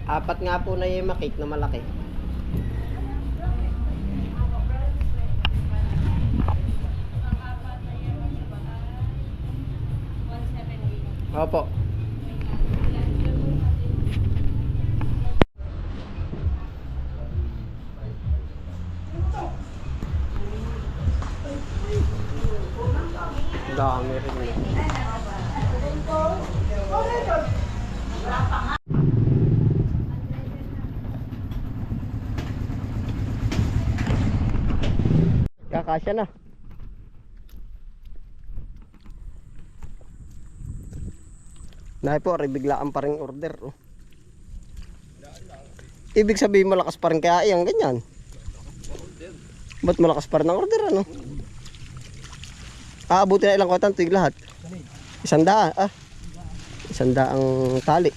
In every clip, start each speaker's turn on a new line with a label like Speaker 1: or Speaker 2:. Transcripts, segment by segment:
Speaker 1: Apat nga po na yung makik na malaki. Opo. Dami rin eh. Kakasya na. Nahi po, biglaan pa rin order. Oh. Ibig sabihin malakas pa rin kaya iyang ganyan. Ba't malakas pa rin ang order ano? Aabuti na ilang kwatan tuwing lahat? 100 ah. 100 ang tali.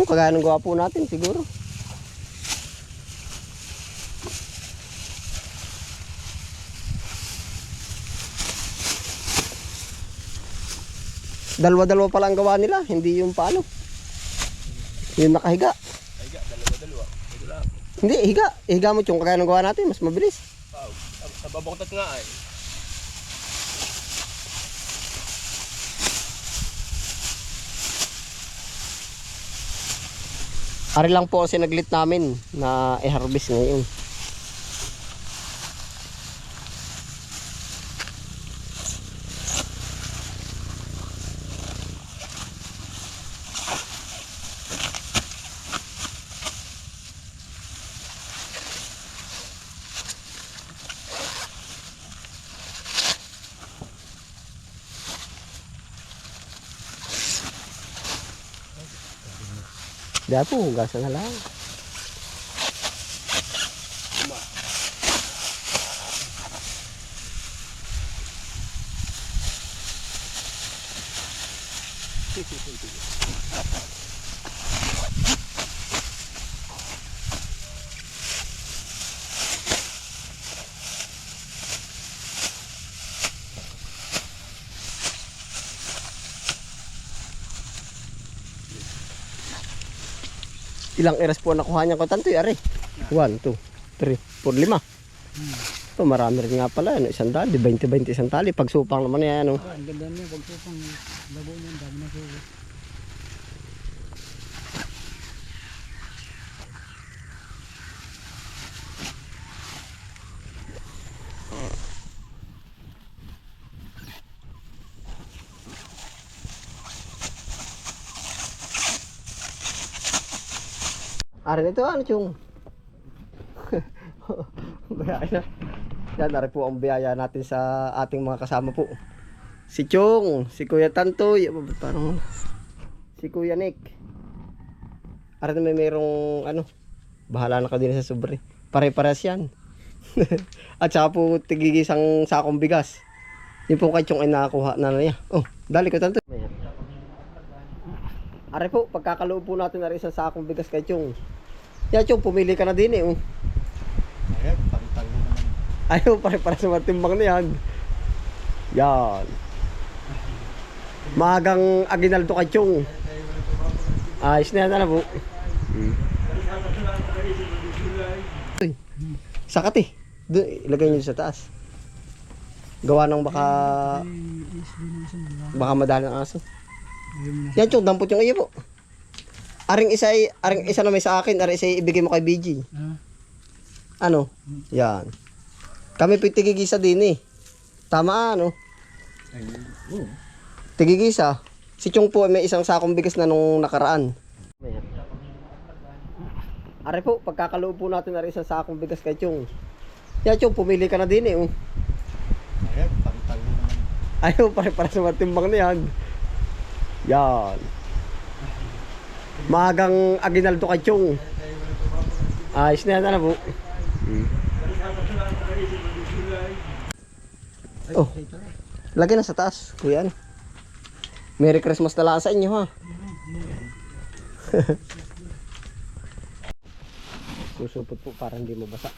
Speaker 1: Kagaya ng gawa po natin siguro. Dalawa-dalawa pala ang gawa nila, hindi yung paano. Yung nakahiga.
Speaker 2: Higa, dalawa-dalawa.
Speaker 1: Hindi, higa. Higa mo yung kagaya ng gawa natin, mas mabilis.
Speaker 2: Sa babaktat nga ay.
Speaker 1: Ari lang po ang sinaglit namin na i-harvest ngayon. Diyan po, hugasan na lang. Ilang eras po nakuha niya ko tanto ari? 1, 2, 3, 4, 5. Ito marami rin nga pala, ano, 100, 20-20 isang tali. Pagsupang naman yan, ano.
Speaker 3: Ang ganda niya, pagsupang labo niya, dami na sulit.
Speaker 1: Ari nito ano chung? Biyaya. Yan, ari po ang biyaya natin sa ating mga kasama po. Si Chong, si Kuya Tantoy, parang si Kuya Nick. Ari na mayroong ano, bahala na ka din sa sobre. Pare-pares yan. At saka po tigigisang sakong bigas. Yung po kay Chong ay nakakuha na niya. Oh, dali ko Tantoy. Ari po, pagkakaloob po natin ari isang sakong bigas kay Chong. Yan Chong, pumili ka na din eh. Oh.
Speaker 2: Ayan, tag-tag mo naman.
Speaker 1: Ayaw pare-para sa matimbang na yan. Yan. Magang aginaldo kay Chong. Ayos na yan na po. Uy, sakat eh. Doon, ilagay nyo sa taas. Gawa ng baka madali ng aso. Yan Chong, dampot yung iyo po. Aring isa na may sa akin, aring isa ibigay mo kay BG. Ano? Yan. Kami tigigisa din eh. Tama ano? Tigigisa. Si Chong po may isang sakong bigas na nung nakaraan. Ari po, pagkakaloob po natin aring isang sakong bigas kay Chong. Yan Chong, pumili ka na din eh. Oh.
Speaker 2: Ayan, tag-tag mo naman.
Speaker 1: Ayaw pare-para sa matimbang na yan. Yan. Maagang aginaldo kay Chong. Ayos na yan na po. Oh, lagay na sa taas, kuya. Merry Christmas na lang sa inyo ha. Susupot po para hindi mabasa.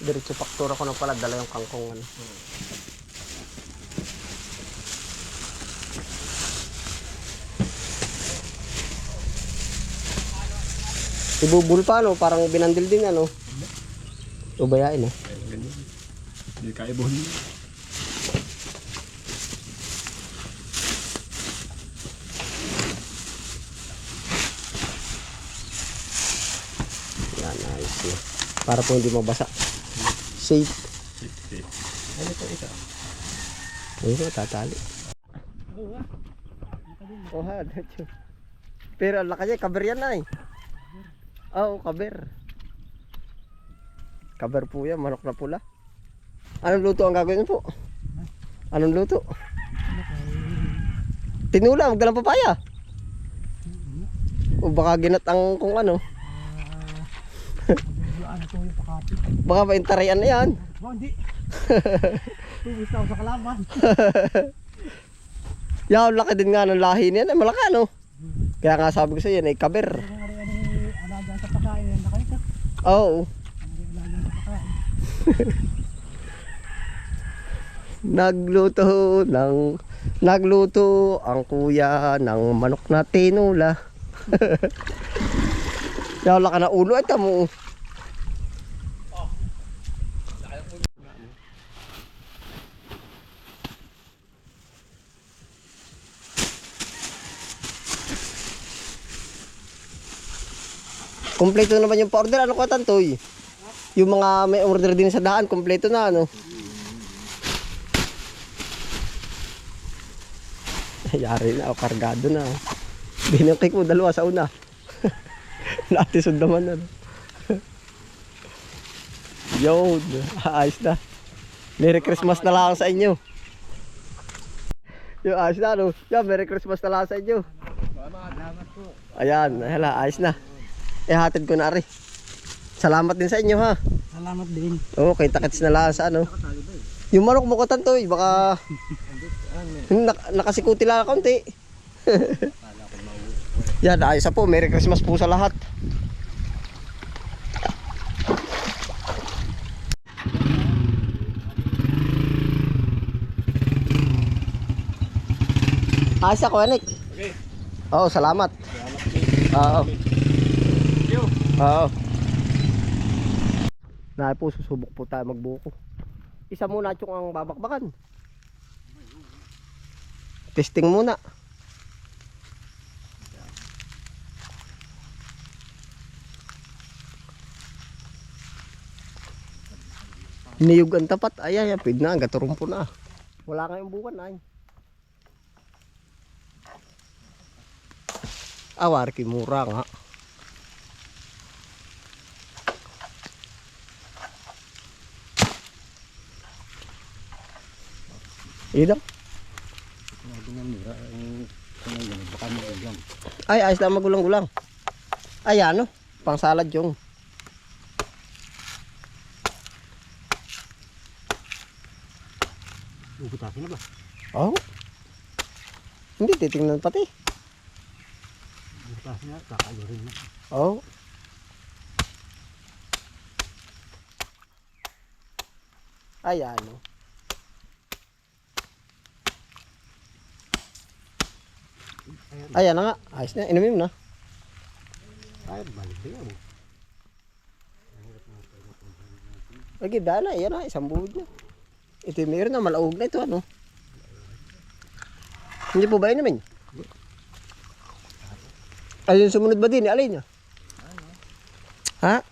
Speaker 1: Diretso faktura ko na pala, dala yung kangkong ano. Ibubul pa no, parang binandil din ano. Ubayain eh.
Speaker 2: Hindi ka ibon.
Speaker 1: Yan, ayos na. Para po hindi mabasa. Safe.
Speaker 2: Ano ito isa?
Speaker 1: Ayun, tatali. Oh, ha, dacho. Pero ang laki niya, kaber yan na eh. Oo, kaber. Kaber po yan, manok na pula. Anong luto ang gagawin po? Anong luto? Tinula, magdalang papaya. O baka ginatang kung ano.
Speaker 3: Ano po yung pakapit?
Speaker 1: Baka paintarian na yan.
Speaker 3: Oh, hindi. Tubis na ako sa kalaban.
Speaker 1: Yaw, laki din nga ng lahi niyan. Ay, malaki ano. Kaya nga sabi ko sa iyo, ay kaber.
Speaker 3: Kung alagaan sa pagkain, yan nakalikat.
Speaker 1: Oo.
Speaker 3: Alagaan sa pagkain.
Speaker 1: Nagluto ang kuya ng manok na tinula. Yaw, laki na ulo. Ay, tamo. Kompleto naman yung pa-order. Ano ka, Tantoy? Yung mga may order din sa daan, kompleto na, ano? Yari na, kargado na. Binangkik mo, dalawa sa una. Natisod naman, ano? Yun, ayos na. Merry Christmas na lang sa inyo. Yung ayos na, ano? Yan, Merry Christmas na lang sa inyo.
Speaker 3: Salamat po.
Speaker 1: Ayan, hala, ayos na. Hatid ko na rin. Salamat din sa inyo ha.
Speaker 3: Salamat din.
Speaker 1: Oo, kita-kits na lang sa ano. Yung manok mo ko, Tantoy, baka nakasikuti lang kaunti. Yan, ayos na po. Merry Christmas po sa lahat. Ayos na, Kuya Nick.
Speaker 2: Okay.
Speaker 1: Oo, salamat. Oo. Oo. Dahil po, susubok po tayo magbuko. Isa muna yung ang babakbakan. Testing muna. Niyog ang tapat. Ay, pwede na. Gaturumpo na. Wala kayong bukan ay. Awar mura nga. Ida. Ay, ayos lang magulang-gulang. Ay, ano? Pang salad yung.
Speaker 3: Bubutasin na ba?
Speaker 1: Oh. Hindi, titingnan pati.
Speaker 3: Bubutasin na, kakalurin na.
Speaker 1: Oh. Ay, ano? Ayan na nga. Ayos na. Inumin na.
Speaker 3: Ay, balik din ako.
Speaker 1: Lagi, dala. Ayan na. Isang buhod na. Ito yung mayroon na. Malaog na ito. Ano? Hindi po ba inumin? Ayun, sumunod ba din? Alin niya? Ha?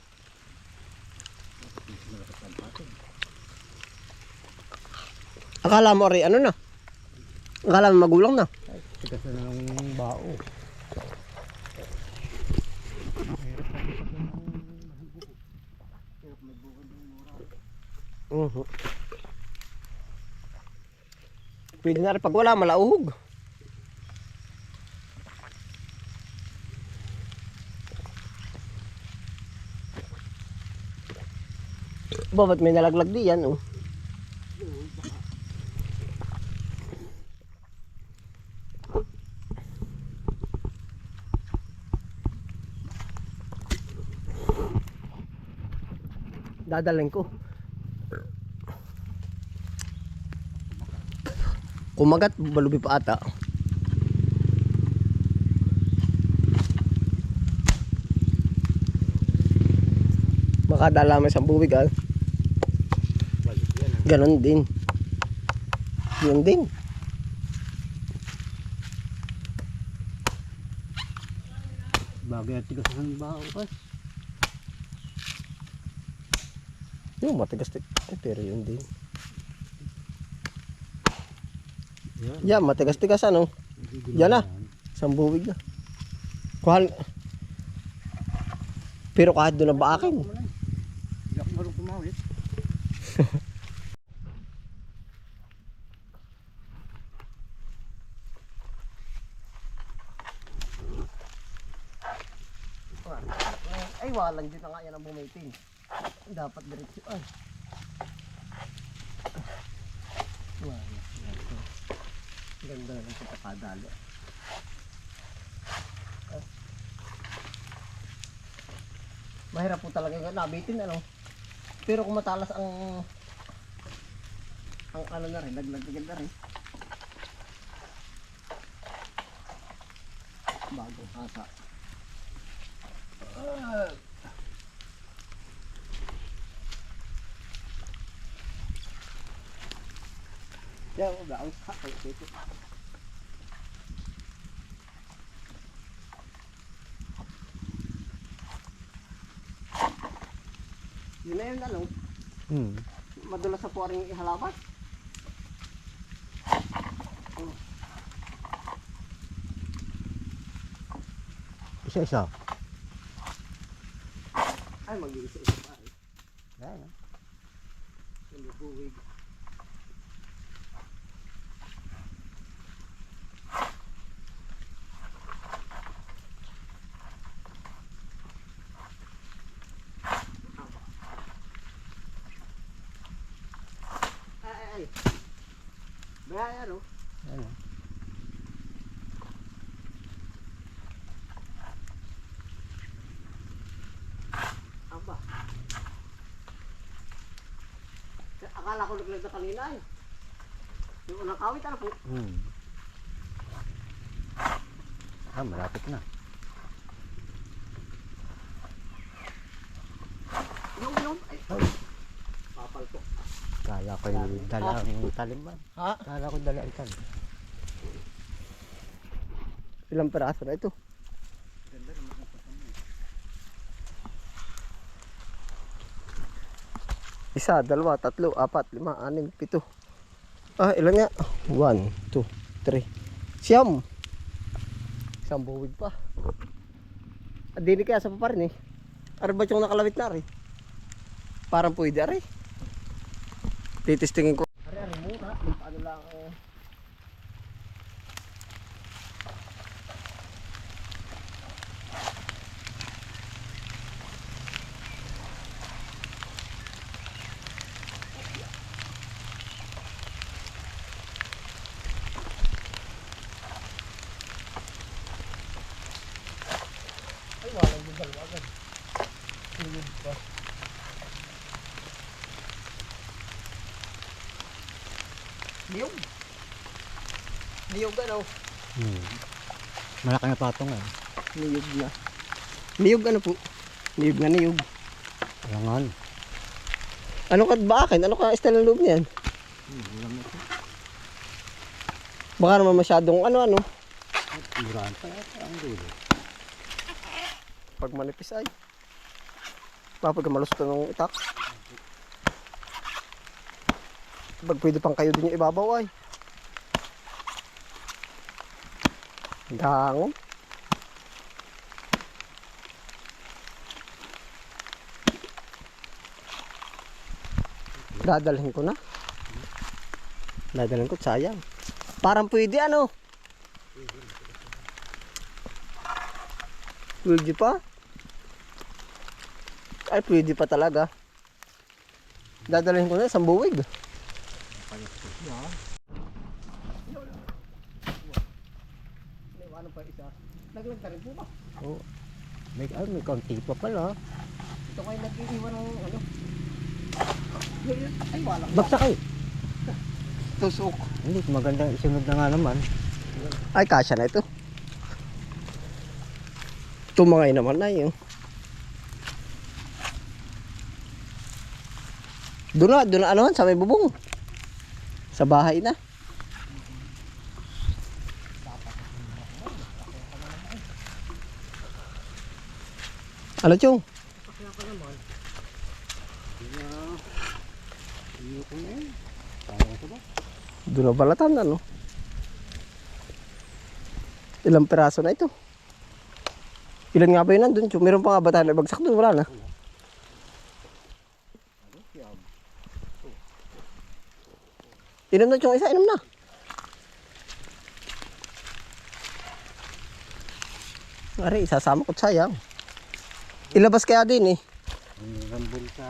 Speaker 1: Akala mo rin ano na? Akala mo magulang na?
Speaker 3: Tigas na ng bao.
Speaker 1: Pwede na rin pag wala, malauhog. Ba't may nalaglag di yan, oh. Dadalhin ko. Kumagat, balubi pa ata. Makadala may isang buwig, ah. Ganon din. Yun din.
Speaker 3: Bagay at tigas ng bao pa.
Speaker 1: Yung matigas, pero yun din. Yan, matigas-tigas ano. Yan na. Isang buwig na. Kuhan. Pero kahit doon na ba akin?
Speaker 3: Hindi ako marunong pumawit.
Speaker 1: Ay, walang din na nga yan ang bumitin. Dapat diretso. Ay. Wala. Ganda na sa pagkadali. Mahirap po talaga yung nabitin, ano. Pero kung matalas ang ano na rin, laglag na rin. Bago hasa. Yan, wala ang sakay dito. Yun na yun, ano? Madulas sa puwaring ihalaman.
Speaker 3: Isa-isa.
Speaker 1: Ay, mag-iisa-isa pa.
Speaker 3: Yan.
Speaker 1: Yung buwig. Ay. Baya, ano?
Speaker 3: Yan.
Speaker 1: Aba. Akala ko naglag na kanina eh. Yung unang kawit, ano po?
Speaker 3: Malapit na.
Speaker 1: Yung. Ay. Papal po.
Speaker 3: Kala ko yung dala ang talim ba?
Speaker 1: Ha?
Speaker 3: Kala ko dala ang talim.
Speaker 1: Ilang peraso na ito? Isa, dalawa, tatlo, apat, lima, anim, pito. Ah, ilan nga? 1, 2, 3. Siyam. Isang buwig pa. At dili kaya sa paparin eh. Ari ba yung nakalawit na rin? Parang pwede ari. Titistingin ko. Ari muna. Paano lang ay, walang budal agad. Tulog pa. Niyog. Niyog ano?
Speaker 3: Malaki na patong eh.
Speaker 1: Niyog na. Niyog ano po? Niyog na niyog.
Speaker 3: Ayangan.
Speaker 1: Ano ka ba akin? Ano ka style ng loob niyan? Baka naman masyadong ano.
Speaker 3: Murahan pa yata ang dulo.
Speaker 1: Pag manipis ay. Pag malusot ng itak. Pag pwede pang kayo din yung ibabaw ay. Gangon. Dadalhin ko na. Dadalhin ko, sayang. Parang pwede ano? Pwede pa? Ay, pwede pa talaga. Dadalhin ko na isang buwig. Ano pa isa? Naglag na rin po ba?
Speaker 3: Oo. May kaunti pa pala.
Speaker 1: Ito kayo nag-iiwan ng ano? Ay, wala.
Speaker 3: Bagsak ay.
Speaker 1: Tusok.
Speaker 3: Hindi, magandang isunod na nga naman.
Speaker 1: Ay, kasya na ito. Tumangay naman na yun. Doon na ano, sa may bubong. Sa bahay na. Ano, Chong? Doon na balatan, ano? Ilang piraso na ito? Ilan nga ba yun nandun, Chong? Meron pa nga ba tayo na bagsak doon? Wala na. Inom na, Chong, isa, inom na. Ari, isasama ko sayang. Ilabas kaya din eh.
Speaker 3: Rambol sa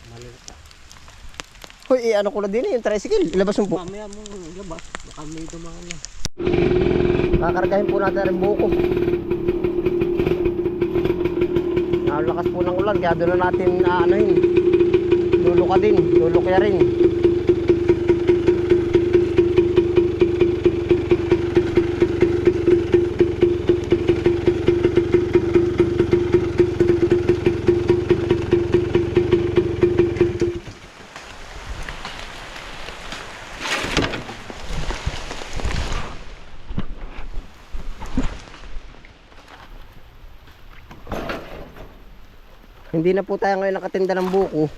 Speaker 3: malita.
Speaker 1: Hoy, ano ko na din eh, yung tricycle. Ilabas mo po.
Speaker 3: Mamaya mo labas. Baka may dumaan na.
Speaker 1: Kakargahin po natin rin buko. Nalakas po ng ulan, kaya doon na natin ano yun. Luluka din, lulukya rin. Hindi na po tayo ngayon nakatinda ng buko.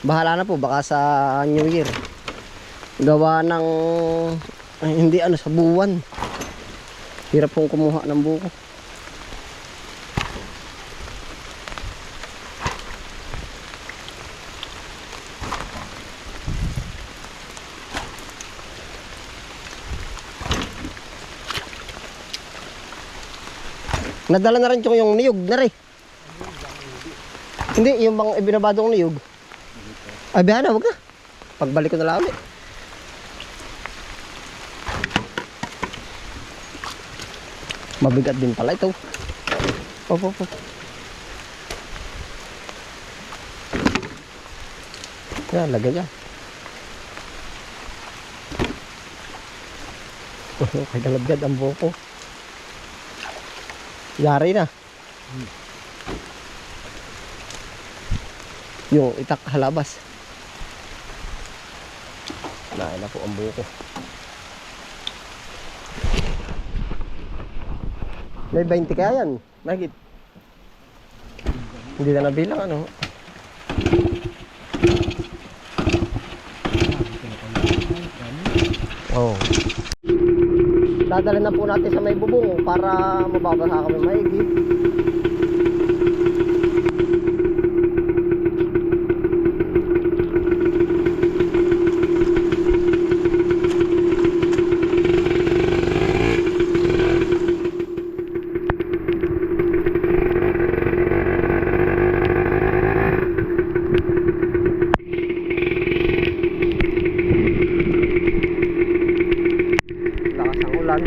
Speaker 1: Bahala na po baka sa New Year. Gawa ng hindi ano sa buwan. Hirap pong kumuha ng buko. Nadala na rin yung niyog na rin. Hindi, yung bang ibinabadong niyog. Ay, bihan na, wag na. Pagbalik ko na lang ulit. Mabigat din pala ito. Op. Yan, lagay dyan. Kagalabgad ang buko. Yari na. Yung itak halabas. Nain na po ang buko. May 20 kaya yan. Mahigit. Hindi na nabilang ano. Oh. Dadalhin na po natin sa may bubong para mababasa kami mahigit. Lakas ang ulan.